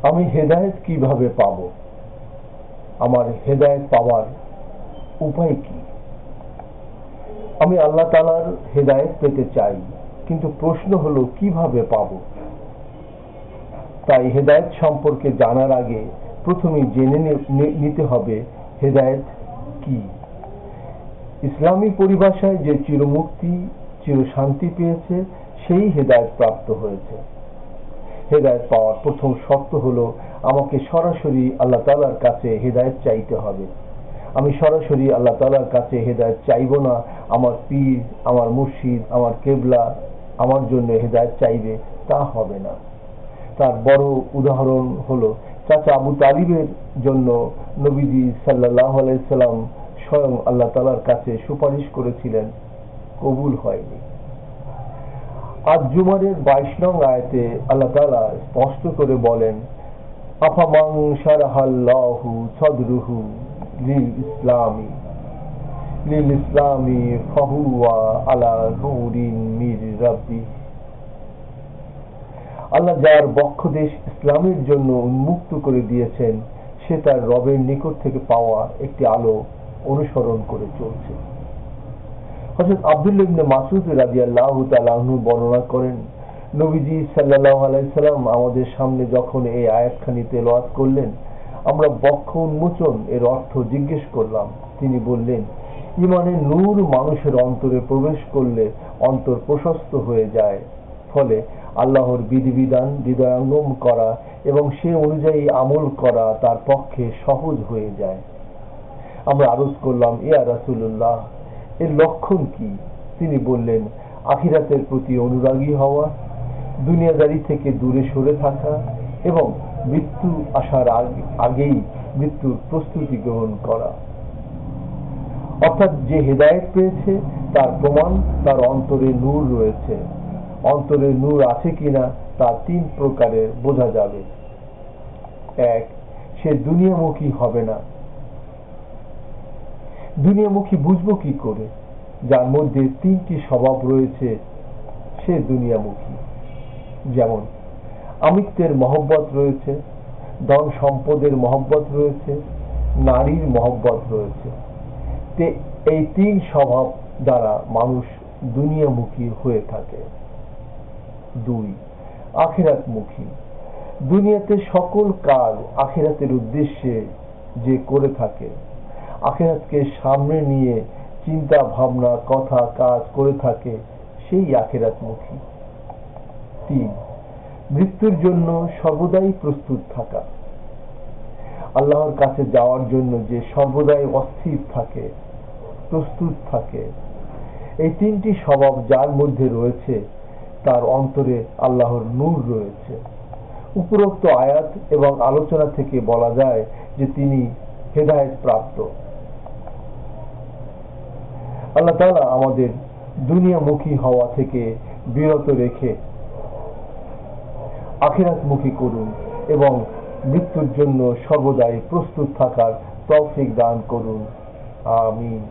আমি হেদায়েত কিভাবে পাব? আমার হেদায়েত পাওয়ার উপায় কি? আমি আল্লাহ তাআলার হেদায়েত পেতে চাই, কিন্তু প্রশ্ন হলো কিভাবে পাব? তাই হেদায়েত সম্পর্কে জানার আগে প্রথমে জেনে নিতে হবে হেদায়েত কি। ইসলামী পরিভাষায় যে চিরমুক্তি, চিরশান্তি পেয়েছে সেই হেদায়েত প্রাপ্ত হয়েছে। হেদায়েত পাওয়ার প্রথম শর্ত হলো আমাকে সরাসরি আল্লাহ তাআলার কাছে হেদায়েত চাইতে হবে। আমি সরাসরি আল্লাহ তাআলার কাছে হেদায়েত চাইব না আমার পীর, আমার মুর্শিদ, আমার কেবলা আমার জন্য হেদায়েত চাইবে, তা হবে না। তার বড় উদাহরণ হলো চাচা আবু তালিবের জন্য নবীজি সাল্লাল্লাহু আলাইহি সাল্লাম স্বয়ং আল্লাহ তাআলার কাছে সুপারিশ করেছিলেন, কবুল হয়নি। আজ জুমারের 22 নং আয়াতে আল্লাহ তাআলা স্পষ্ট করে বলেন, আফামান শারাহাল্লাহু সাদরুহু লিল ইসলামি ফাহুয়া আলা নূরিন মির রাব্বি। আল্লাহ যার বক্ষদেশ ইসলামের জন্য উন্মুক্ত করে দিয়েছেন, সে তার রবের নিকট থেকে পাওয়া একটি আলো অনুসরণ করে চলছে। হযরত আব্দুল্লাহ ইবনে মাসউদ রাদিয়াল্লাহু তাআলা আনহু বর্ণনা করেন, নবীজি সাল্লাল্লাহু আলাইহি সাল্লাম আমাদের সামনে যখন এই আয়াতখানি তেলাওয়াত করলেন, আমরা বক্ষ উন্মোচন এর অর্থ জিজ্ঞেস করলাম। তিনি বললেন, ঈমানের নূর মানুষের অন্তরে প্রবেশ করলে অন্তর প্রশস্ত হয়ে যায়, ফলে আল্লাহর বিধিবিধান হৃদয়ঙ্গম করা এবং সে অনুযায়ী আমল করা তার পক্ষে সহজ হয়ে যায়। আমরা আরজ করলাম, ইয়া রাসূলুল্লাহ, এর লক্ষণ কি? তিনি বললেন, আখিরাতের প্রতি অনুরাগী হওয়া, দুনিয়াদারি থেকে দূরে সরে থাকা এবং মৃত্যু আসার আগেই মৃত্যুর প্রস্তুতি গ্রহণ করা। অর্থাৎ যে হেদায়েত পেয়েছে তার প্রমাণ তার অন্তরে নূর রয়েছে। অন্তরে নূর আছে কিনা তা 3 প্রকারে বোঝা যাবে। 1, সে দুনিয়ামুখী হবে না। দুনিয়ামুখী বুঝবো কি করে? যার মধ্যে 3টি স্বভাব রয়েছে সে দুনিয়ামুখী। যেমন আমিত্বের মহব্বত রয়েছে, ধন সম্পদের মহব্বত রয়েছে, নারীর মহব্বত রয়েছে। এই 3 স্বভাব দ্বারা মানুষ দুনিয়ামুখী হয়ে থাকে। 2, আখিরাতমুখী। দুনিয়াতে সকল কাজ আখিরাতের উদ্দেশ্যে যে করে থাকে, আখিরাতকে সামনে নিয়ে চিন্তা ভাবনা কথা কাজ করে থাকে, সেই আখিরাতমুখী। 3, মৃত্যুর জন্য সর্বদাই প্রস্তুত থাকা। আল্লাহর কাছে যাওয়ার জন্য যে সর্বদাই অস্থির থাকে, প্রস্তুত থাকে। এই 3টি স্বভাব যার মধ্যে রয়েছে তার অন্তরে আল্লাহর নূর রয়েছে। উপরোক্ত আয়াত এবং আলোচনা থেকে বলা যায় যে তিনি হেদায়েত প্রাপ্ত। আল্লাহ তাআলা আমাদের দুনিয়ামুখী হওয়া থেকে বিরত রেখে আখিরাতমুখী করুন এবং মৃত্যুর জন্য সর্বদাই প্রস্তুত থাকার তৌফিক দান করুন। আমিন।